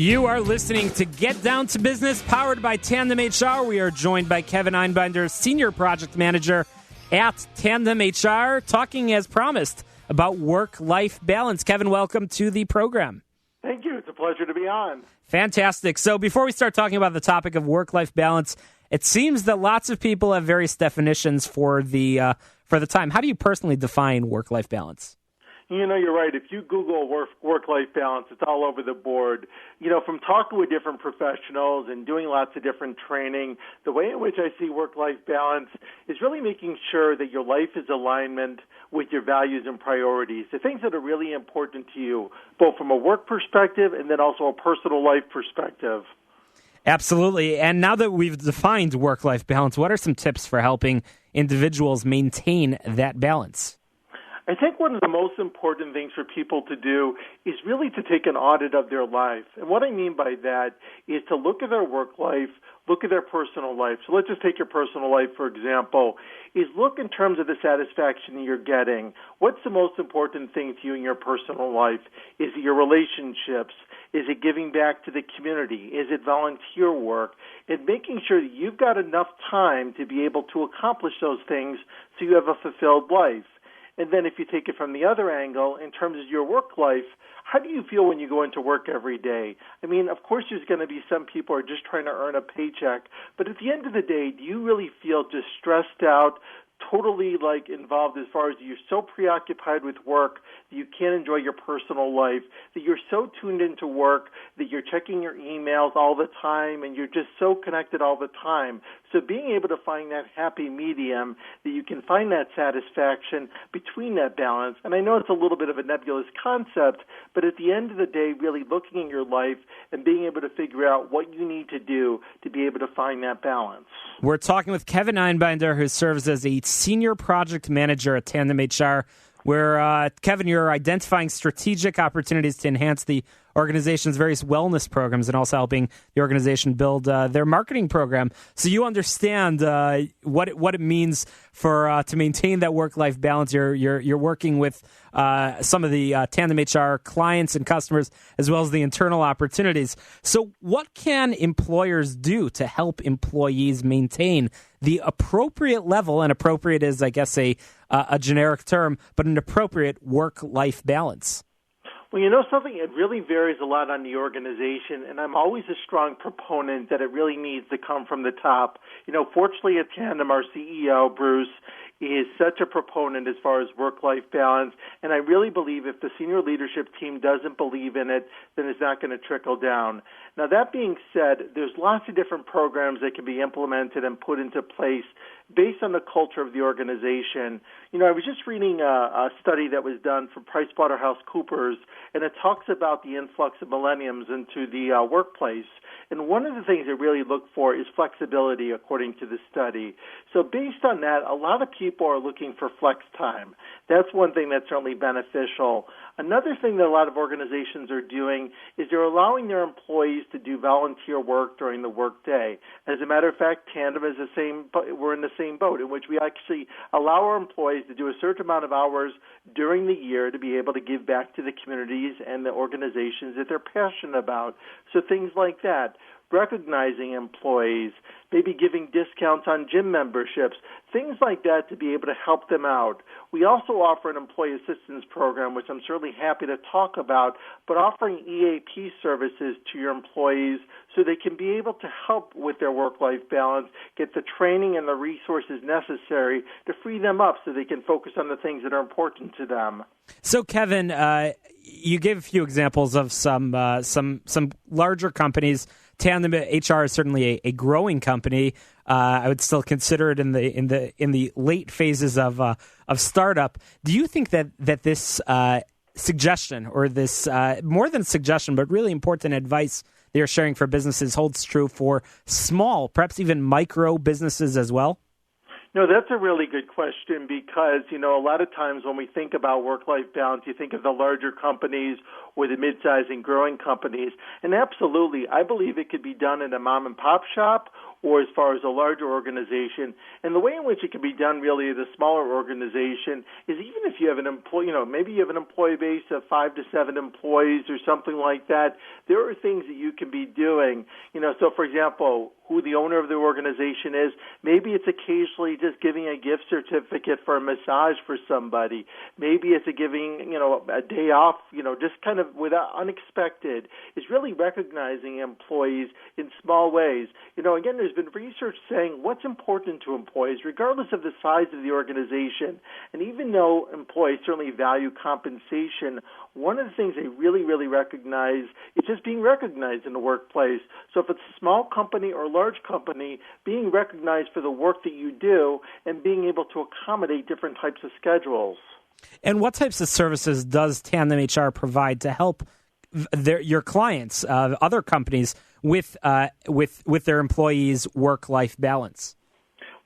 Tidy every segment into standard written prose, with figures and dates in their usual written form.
You are listening to Get Down to Business, powered by Tandem HR. We are joined by Kevin Einbinder, Senior Project Manager at Tandem HR, talking as promised about work-life balance. Kevin, welcome to the program. Thank you. It's a pleasure to be on. Fantastic. So before we start talking about the topic of work-life balance, it seems that lots of people have various definitions for the time. How do you personally define work-life balance? You know, you're right. If you Google work-life balance, it's all over the board. You know, from talking with different professionals and doing lots of different training, the way in which I see work-life balance is really making sure that your life is alignment with your values and priorities, the things that are really important to you, both from a work perspective and then also a personal life perspective. Absolutely. And now that we've defined work-life balance, what are some tips for helping individuals maintain that balance? I think one of the most important things for people to do is really to take an audit of their life. And what I mean by that is to look at their work life, look at their personal life. So let's just take your personal life, for example, is look in terms of the satisfaction you're getting. What's the most important thing to you in your personal life? Is it your relationships? Is it giving back to the community? Is it volunteer work? And making sure that you've got enough time to be able to accomplish those things so you have a fulfilled life. And then if you take it from the other angle, in terms of your work life, how do you feel when you go into work every day? I mean, of course there's going to be some people who are just trying to earn a paycheck, but at the end of the day, do you really feel just stressed out, totally involved as far as you're so preoccupied with work that you can't enjoy your personal life, that you're so tuned into work that you're checking your emails all the time and you're just so connected all the time? So being able to find that happy medium, that you can find that satisfaction between that balance, and I know it's a little bit of a nebulous concept, but at the end of the day, really looking at your life and being able to figure out what you need to do to be able to find that balance. We're talking with Kevin Einbinder, who serves as a Senior Project Manager at Tandem HR, where, Kevin, you're identifying strategic opportunities to enhance the organization's various wellness programs and also helping the organization build their marketing program. So you understand what it means for to maintain that work-life balance. You're working with some of the Tandem HR clients and customers as well as the internal opportunities. So what can employers do to help employees maintain the appropriate level, and appropriate is, I guess, a generic term, but an appropriate work-life balance? Well, you know something, it really varies a lot on the organization, and I'm always a strong proponent that it really needs to come from the top. You know, fortunately at Tandem, our CEO, Bruce, is such a proponent as far as work-life balance, and I really believe if the senior leadership team doesn't believe in it, then it's not going to trickle down. Now, that being said, there's lots of different programs that can be implemented and put into place based on the culture of the organization. You know, I was just reading a study that was done for PricewaterhouseCoopers, and it talks about the influx of millennials into the workplace. And one of the things they really look for is flexibility, according to the study. So based on that, a lot of people are looking for flex time. That's one thing that's certainly beneficial. Another thing that a lot of organizations are doing is they're allowing their employees to do volunteer work during the workday. As a matter of fact, Tandem is we're in the same boat, in which we actually allow our employees to do a certain amount of hours during the year to be able to give back to the communities and the organizations that they're passionate about. So things like that. Recognizing employees, maybe giving discounts on gym memberships, things like that to be able to help them out. We also offer an employee assistance program, which I'm certainly happy to talk about, but offering EAP services to your employees so they can be able to help with their work-life balance, get the training and the resources necessary to free them up so they can focus on the things that are important to them. So, Kevin, you gave a few examples of some larger companies. Tandem HR is certainly a growing company. I would still consider it in the late phases of startup. Do you think that this suggestion, or this more than suggestion, but really important advice they are sharing for businesses holds true for small, perhaps even micro businesses as well? No, that's a really good question because, you know, a lot of times when we think about work-life balance, you think of the larger companies or the mid-sized and growing companies. And absolutely, I believe it could be done in a mom-and-pop shop or as far as a larger organization. And the way in which it can be done really at a smaller organization is even if you have an employee, maybe you have an employee base of 5 to 7 employees or something like that, there are things that you can be doing. So for example, who the owner of the organization is, maybe it's occasionally just giving a gift certificate for a massage for somebody. Maybe it's giving, a day off, just kind of without unexpected. It's really recognizing employees in small ways. Again, there's been research saying what's important to employees, regardless of the size of the organization. And even though employees certainly value compensation, one of the things they really, really recognize is just being recognized in the workplace. So if it's a small company or large company, being recognized for the work that you do and being able to accommodate different types of schedules. And what types of services does Tandem HR provide to help your clients, other companies, with their employees' work-life balance?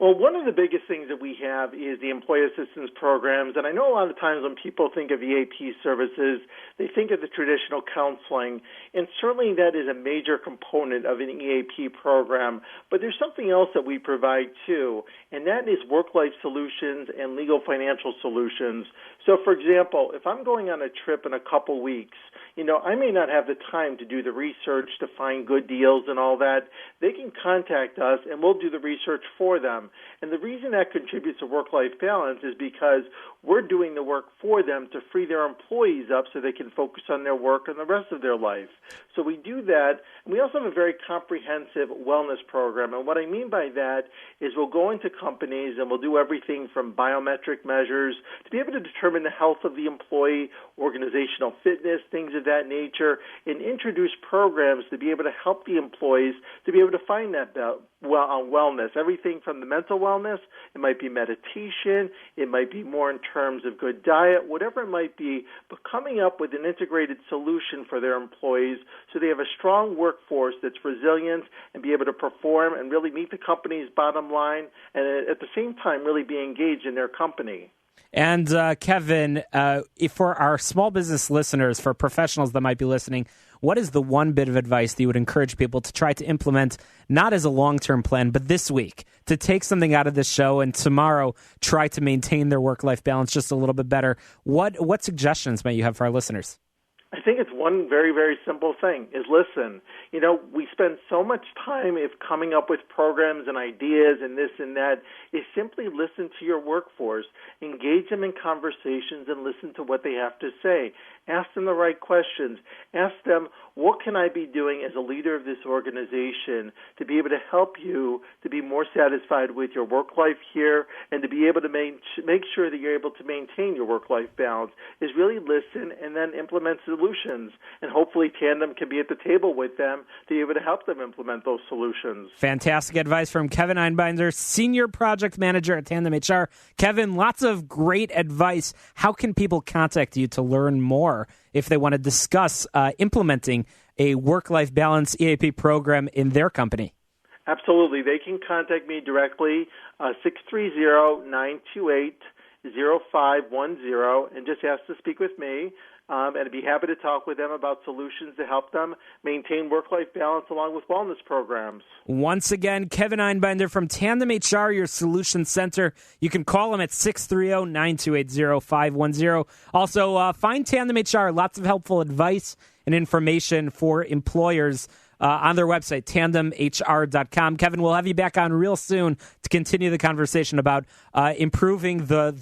Well, one of the biggest things that we have is the employee assistance programs. And I know a lot of times when people think of EAP services, they think of the traditional counseling. And certainly that is a major component of an EAP program. But there's something else that we provide too, and that is work-life solutions and legal financial solutions. So, for example, if I'm going on a trip in a couple weeks, I may not have the time to do the research to find good deals and all that. They can contact us, and we'll do the research for them. And the reason that contributes to work-life balance is because we're doing the work for them to free their employees up so they can focus on their work and the rest of their life. So we do that. And we also have a very comprehensive wellness program. And what I mean by that is we'll go into companies and we'll do everything from biometric measures to be able to determine the health of the employee, organizational fitness, things of that nature, and introduce programs to be able to help the employees to be able to find that wellness, everything from the mental wellness. It might be meditation. It might be more in terms of good diet, whatever it might be, but coming up with an integrated solution for their employees so they have a strong workforce that's resilient and be able to perform and really meet the company's bottom line and at the same time really be engaged in their company. And Kevin, for our small business listeners, for professionals that might be listening, what is the one bit of advice that you would encourage people to try to implement, not as a long-term plan, but this week, to take something out of this show and tomorrow try to maintain their work-life balance just a little bit better? What suggestions might you have for our listeners? I think it's one very, very simple thing, is listen. We spend so much time coming up with programs and ideas and this and that, is simply listen to your workforce, engage them in conversations and listen to what they have to say. Ask them the right questions. Ask them, what can I be doing as a leader of this organization to be able to help you to be more satisfied with your work life here and to be able to make sure that you're able to maintain your work-life balance, is really listen and then implement solutions. And hopefully Tandem can be at the table with them to be able to help them implement those solutions. Fantastic advice from Kevin Einbinder, Senior Project Manager at Tandem HR. Kevin, lots of great advice. How can people contact you to learn more if they want to discuss implementing a work-life balance EAP program in their company? Absolutely. They can contact me directly, 630-928-0510, and just ask to speak with me. And I'd be happy to talk with them about solutions to help them maintain work-life balance along with wellness programs. Once again, Kevin Einbinder from Tandem HR, your solution center. You can call him at 630-928-0510. Also, find Tandem HR, lots of helpful advice and information for employers on their website, tandemhr.com. Kevin, we'll have you back on real soon to continue the conversation about improving the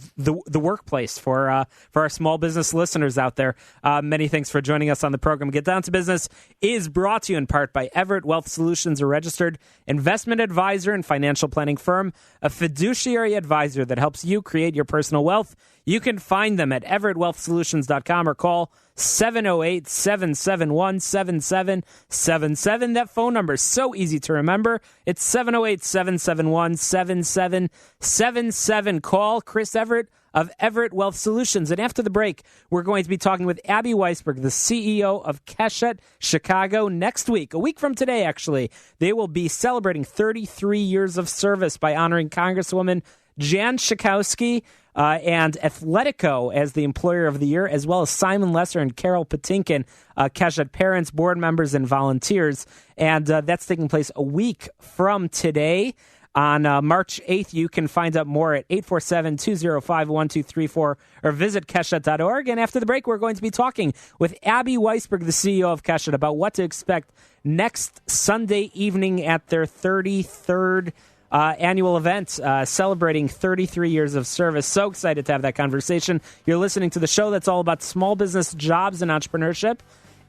workplace for our small business listeners out there. Many thanks for joining us on the program. Get Down to Business is brought to you in part by Everett Wealth Solutions, a registered investment advisor and financial planning firm, a fiduciary advisor that helps you create your personal wealth. You can find them at everettwealthsolutions.com or call 708-771-7777. That phone number is so easy to remember. It's 708-771-7777. Call Chris Everett of Everett Wealth Solutions. And after the break, we're going to be talking with Abby Weisberg, the CEO of Keshet Chicago. Next week, a week from today, actually, they will be celebrating 33 years of service by honoring Congresswoman Jan Schakowsky and Athletico as the Employer of the Year, as well as Simon Lesser and Carol Patinkin, Keshet parents, board members, and volunteers. And that's taking place a week from today. On March 8th, you can find out more at 847-205-1234 or visit keshet.org. And after the break, we're going to be talking with Abby Weisberg, the CEO of Keshet, about what to expect next Sunday evening at their 33rd annual event, celebrating 33 years of service. So excited to have that conversation. You're listening to the show that's all about small business, jobs, and entrepreneurship.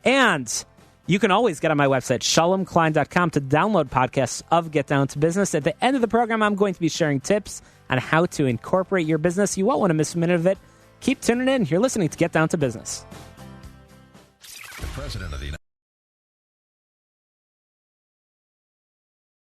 And you can always get on my website, shalomklein.com, to download podcasts of Get Down to Business. At the end of the program, I'm going to be sharing tips on how to incorporate your business. You won't want to miss a minute of it. Keep tuning in. You're listening to Get Down to Business. The President of the